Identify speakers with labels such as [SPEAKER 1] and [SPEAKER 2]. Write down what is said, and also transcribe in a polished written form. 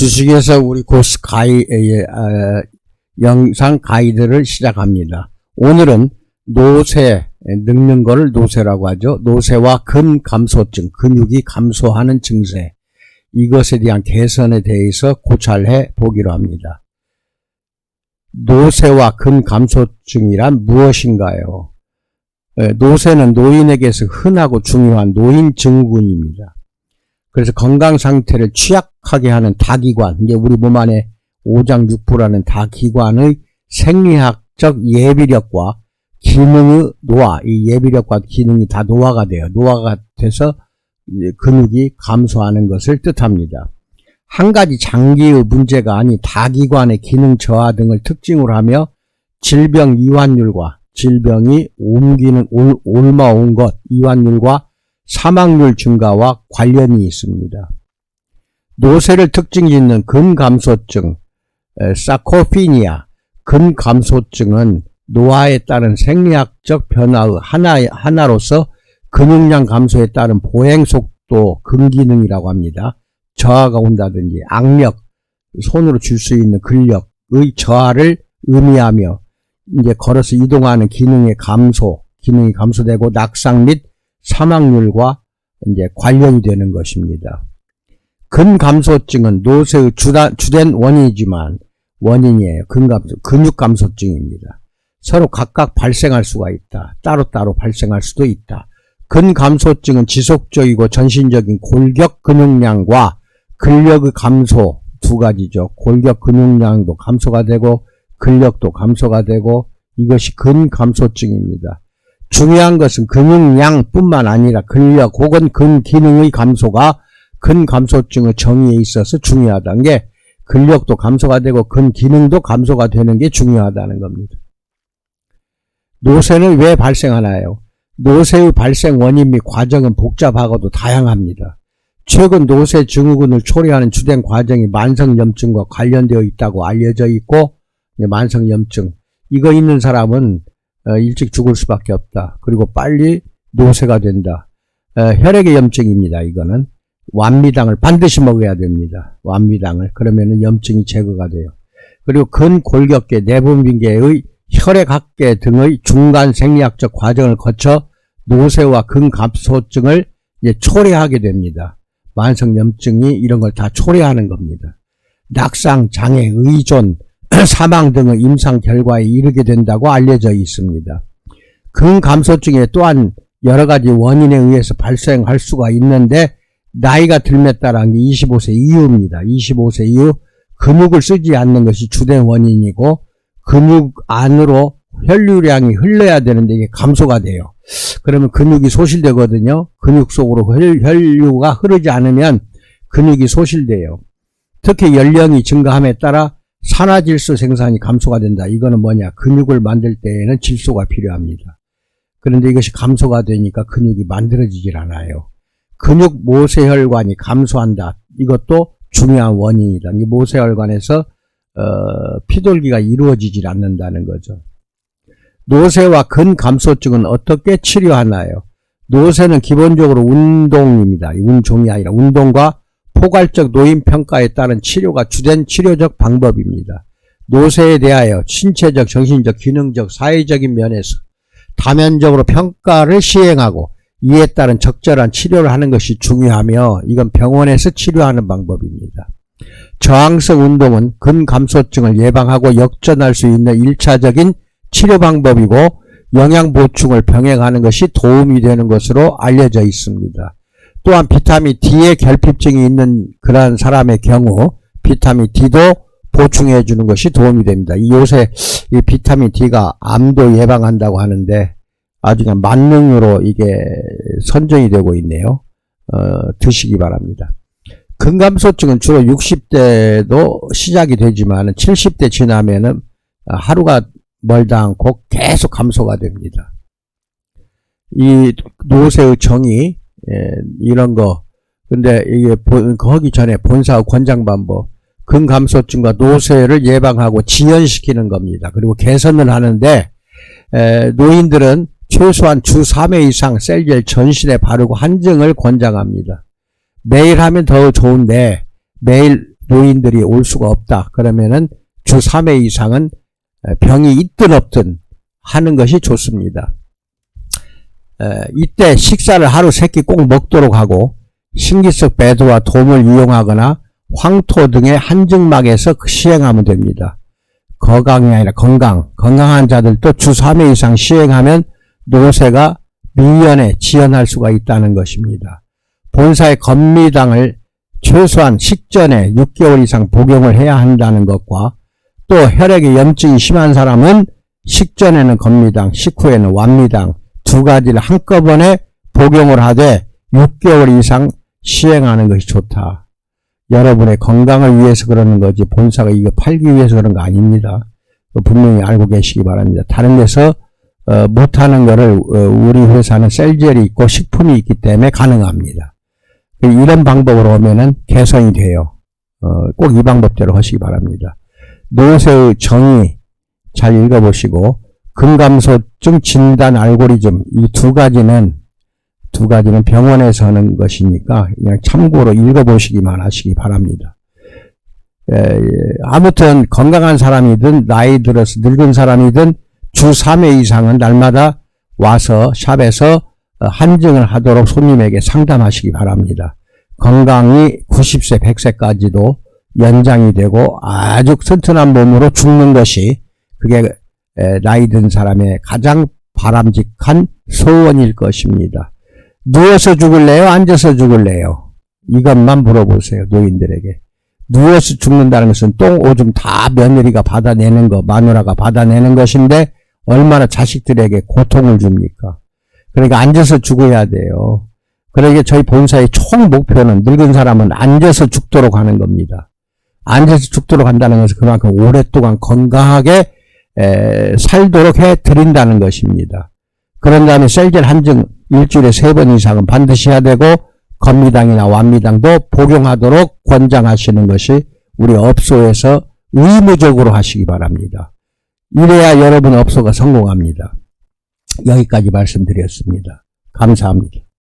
[SPEAKER 1] 주식에서 우리 코스 영상 가이드를 시작합니다. 오늘은 노쇠, 늙는 거를 노쇠라고 하죠. 노쇠와 근감소증, 근육이 감소하는 증세, 이것에 대한 개선에 대해서 고찰해 보기로 합니다. 노쇠와 근감소증이란 무엇인가요? 노쇠는 노인에게서 흔하고 중요한 노인 증후군입니다. 그래서 건강 상태를 취약하게 하는 다기관, 이게 우리 몸 안에 오장육부라는 다기관의 생리학적 예비력과 기능의 노화, 이 예비력과 기능이 다 노화가 돼요. 노화가 돼서 근육이 감소하는 것을 뜻합니다. 한 가지 장기의 문제가 아닌 다기관의 기능 저하 등을 특징으로 하며 질병 이완율과 질병이 옮아온 것, 이완율과 사망률 증가와 관련이 있습니다. 노쇠를 특징짓는 근감소증, 사코피니아, 근감소증은 노화에 따른 생리학적 변화의 하나로서 근육량 감소에 따른 보행속도 근기능이라고 합니다. 저하가 온다든지 악력, 손으로 줄 수 있는 근력의 저하를 의미하며 이제 걸어서 이동하는 기능이 감소되고 낙상 및 사망률과 이제 관련이 되는 것입니다. 근감소증은 노쇠의 주된 원인이지만 원인이에요. 근육감소증입니다. 서로 각각 발생할 수가 있다. 따로따로 발생할 수도 있다. 근감소증은 지속적이고 전신적인 골격 근육량과 근력의 감소 두 가지죠. 골격 근육량도 감소가 되고 근력도 감소가 되고 이것이 근감소증입니다. 중요한 것은 근육량뿐만 아니라 근력 혹은 근기능의 감소가 근감소증의 정의에 있어서 중요하다는 게 근력도 감소가 되고 근기능도 감소가 되는 게 중요하다는 겁니다. 노쇠는 왜 발생하나요? 노쇠의 발생 원인 및 과정은 복잡하고도 다양합니다. 최근 노쇠 증후군을 초래하는 주된 과정이 만성염증과 관련되어 있다고 알려져 있고, 만성염증, 이거 있는 사람은 일찍 죽을 수밖에 없다. 그리고 빨리 노쇠가 된다. 혈액의 염증입니다. 이거는 완미당을 반드시 먹어야 됩니다. 완미당을. 그러면은 염증이 제거가 돼요. 그리고 근골격계, 내분비계의 혈액학계 등의 중간 생리학적 과정을 거쳐 노쇠와 근감소증을 초래하게 됩니다. 만성염증이 이런 걸 다 초래하는 겁니다. 낙상, 장애, 의존, 사망 등의 임상 결과에 이르게 된다고 알려져 있습니다. 근감소증에 또한 여러 가지 원인에 의해서 발생할 수가 있는데 나이가 들에 따른 게 25세 이후입니다. 25세 이후 근육을 쓰지 않는 것이 주된 원인이고 근육 안으로 혈류량이 흘러야 되는데 이게 감소가 돼요. 그러면 근육이 소실되거든요. 근육 속으로 혈류가 흐르지 않으면 근육이 소실돼요. 특히 연령이 증가함에 따라 산화질소 생산이 감소가 된다. 이거는 뭐냐? 근육을 만들 때에는 질소가 필요합니다. 그런데 이것이 감소가 되니까 근육이 만들어지질 않아요. 근육 모세혈관이 감소한다. 이것도 중요한 원인이다. 이 모세혈관에서 피돌기가 이루어지질 않는다는 거죠. 노쇠와 근감소증은 어떻게 치료하나요? 노쇠는 기본적으로 운동입니다. 운종이 아니라 운동과 포괄적 노인평가에 따른 치료가 주된 치료적 방법입니다. 노쇠에 대하여 신체적, 정신적, 기능적, 사회적인 면에서 다면적으로 평가를 시행하고 이에 따른 적절한 치료를 하는 것이 중요하며 이건 병원에서 치료하는 방법입니다. 저항성 운동은 근감소증을 예방하고 역전할 수 있는 1차적인 치료 방법이고 영양 보충을 병행하는 것이 도움이 되는 것으로 알려져 있습니다. 또한 비타민 D의 결핍증이 있는 그러한 사람의 경우 비타민 D도 보충해 주는 것이 도움이 됩니다. 요새 이 비타민 D가 암도 예방한다고 하는데 아주 그냥 만능으로 이게 선정이 되고 있네요. 드시기 바랍니다. 근감소증은 주로 60대도 시작이 되지만 70대 지나면은 하루가 멀다 않고 계속 감소가 됩니다. 이 노쇠의 정의, 이런 거, 근데 이게 거기 전에 본사의 권장방법, 근감소증과 노쇠를 예방하고 지연시키는 겁니다. 그리고 개선을 하는데, 노인들은 최소한 주 3회 이상 셀겔 전신에 바르고 한증을 권장합니다. 매일 하면 더 좋은데, 매일 노인들이 올 수가 없다. 그러면은 주 3회 이상은 병이 있든 없든 하는 것이 좋습니다. 이때 식사를 하루 3끼 꼭 먹도록 하고 신기석 배도와 돔을 이용하거나 황토 등의 한증막에서 시행하면 됩니다. 거강이 아니라 건강한 자들도 주 3회 이상 시행하면 노쇠가 미연에 지연할 수가 있다는 것입니다. 본사의 건미당을 최소한 식전에 6개월 이상 복용을 해야 한다는 것과 또 혈액에 염증이 심한 사람은 식전에는 건미당, 식후에는 완미당 두 가지를 한꺼번에 복용을 하되 6개월 이상 시행하는 것이 좋다. 여러분의 건강을 위해서 그러는 거지 본사가 이거 팔기 위해서 그런 거 아닙니다. 분명히 알고 계시기 바랍니다. 다른 데서 못하는 거를 우리 회사는 셀젤이 있고 식품이 있기 때문에 가능합니다. 이런 방법으로 하면은 개선이 돼요. 꼭 이 방법대로 하시기 바랍니다. 노쇠의 정의 잘 읽어보시고 근감소증 진단 알고리즘 이 두 가지는 병원에서 하는 것이니까 그냥 참고로 읽어보시기만 하시기 바랍니다. 아무튼 건강한 사람이든 나이 들어서 늙은 사람이든 주 3회 이상은 날마다 와서 샵에서 한증을 하도록 손님에게 상담하시기 바랍니다. 건강이 90세, 100세까지도 연장이 되고 아주 튼튼한 몸으로 죽는 것이 그게 나이 든 사람의 가장 바람직한 소원일 것입니다. 누워서 죽을래요? 앉아서 죽을래요? 이것만 물어보세요. 노인들에게. 누워서 죽는다는 것은 똥, 오줌 다 며느리가 받아내는 거, 마누라가 받아내는 것인데 얼마나 자식들에게 고통을 줍니까? 그러니까 앉아서 죽어야 돼요. 그러니까 저희 본사의 총 목표는 늙은 사람은 앉아서 죽도록 하는 겁니다. 앉아서 죽도록 한다는 것은 그만큼 오랫동안 건강하게 살도록 해드린다는 것입니다. 그런 다음에 셀젤 한증 일주일에 3번 이상은 반드시 해야 되고 건미당이나 완미당도 복용하도록 권장하시는 것이 우리 업소에서 의무적으로 하시기 바랍니다. 이래야 여러분 업소가 성공합니다. 여기까지 말씀드렸습니다. 감사합니다.